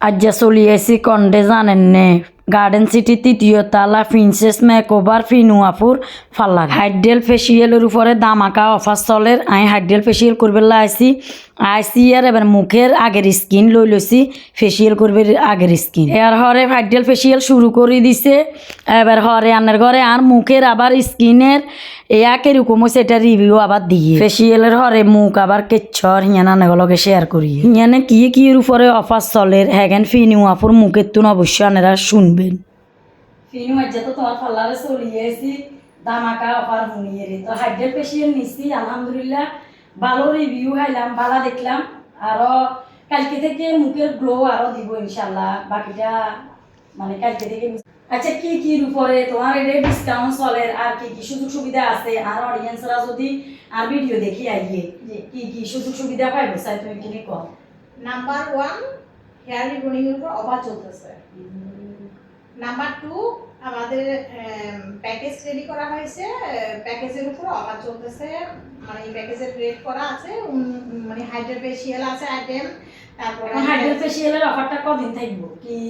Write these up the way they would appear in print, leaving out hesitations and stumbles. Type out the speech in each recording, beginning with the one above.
আজ চলি আইসি কন্ডে জানেন নে গার্ডেন সিটি তৃতীয় তালা প্রিন্সেস মেকওভার ফিনুয়াপুর ফাল্লার হাইড্রেল ফেসিয়ালের উপরে দামাকা অফার চলের আমি হাইড্রেল ফেসিয়াল করবে আইসি আর এবার মুখের আগের স্কিন লইছি ফেসিয়াল করবে আগের স্কিন এর হরে হাইড্রেল ফেসিয়াল শুরু করে দিছে এবার হরে আনের ঘরে আর মুখের আবার স্কিনের একে রকম সেটা রিভিউ আবার দিয়ে ফেসিয়ালের হরে মুখ আবার কেচ্ছর হিয়ানা নেগলকে শেয়ার করি হিয়ানে কি এর উপরে অফার চলের হ্যাগেন ফিনুয়াপুর মুখের তুন অবশ্যই আনেরা শুনবেন ফিনু আজ তো তোমার ফাল্লারে চলিয়েছি দামাকা অফার শুনিয়ে রে তো হাইড্রেল ফেসিয়াল নিছি আলহামদুলিল্লাহ ভালো রিভিউ হাইলাম ভালো দেখলাম আরো কালকে থেকে মুখের গ্লো আরো দিব ইনশাল্লাহ বাকিটা মানে কালকে থেকে আচ্ছা কি উপরে তোমার এটা ডিসকাউন্ট চলে আর কি সুযোগ সুবিধা আছে আর অডিয়েন্সরা যদি আর ভিডিও দেখি আইয়ে কি সুযোগ সুবিধা পাইবো চাই তুমি কিনে কম নাম্বার 1 হেয়ার রিবনিং এর উপর অফার চলতেছে। নাম্বার 2 আমাদের প্যাকেজ রেডি করা হয়েছে, প্যাকেজের উপর অফার চলতেছে, মানে এই প্যাকেজের রেট করা আছে, মানে হাইড্রা ফেসিয়াল আছে আইটেম। তারপরে হাইড্রা ফেসিয়ালের অফারটা কদিন থাকবো কি?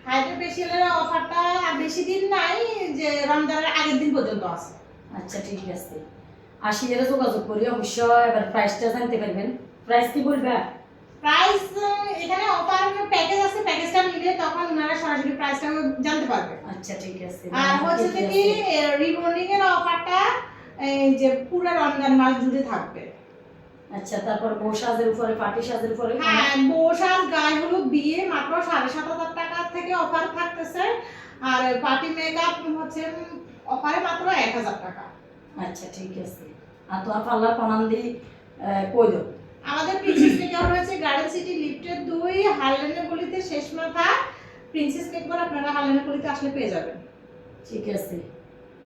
হাইড্রা ফেসিয়ালের অফারটা বেশি দিন নাই, যে রমজানের আগের দিন পর্যন্ত আছে। আচ্ছা ঠিক আছে, আসিলে যোগাযোগ করি অবশ্যই। এবার প্রাইসটা জানতে পারবেন, প্রাইস কি বলবা? প্রাইস এখানে অফার প্যাকেজ আছে, প্যাকেজটা নিলে তখন ওনারা সরাসরি প্রাইসটা জানতে পারবে। আচ্ছা ঠিক আছে। আর হচ্ছে কি রিবন্ডিং এর অফারটা এই যে পুরো রমজান মাস জুড়ে থাকবে। আচ্ছা, তারপর বউ সাজের উপরে পার্টি সাজের উপরে হ্যাঁ, বউ সাজ গায়ে হলুদ বিয়ে মাত্র 7,500 টাকা থেকে অফার থাকতেছে, আর পার্টি মেকআপ হচ্ছে অফারে মাত্র 1,000 টাকা। আচ্ছা ঠিক আছে। আর তোমার পার্লার কোনান দি কই দাও? আমাদের প্রিন্সেস মেকআপ রয়েছে গার্ডেন সিটি লিফটের 2 হারলেনের গলিতে শেষ মাথা। প্রিন্সেস মেকআপ আপনারা হারলেনের গলিতে আসলে পেয়ে যাবেন। ঠিক আছে।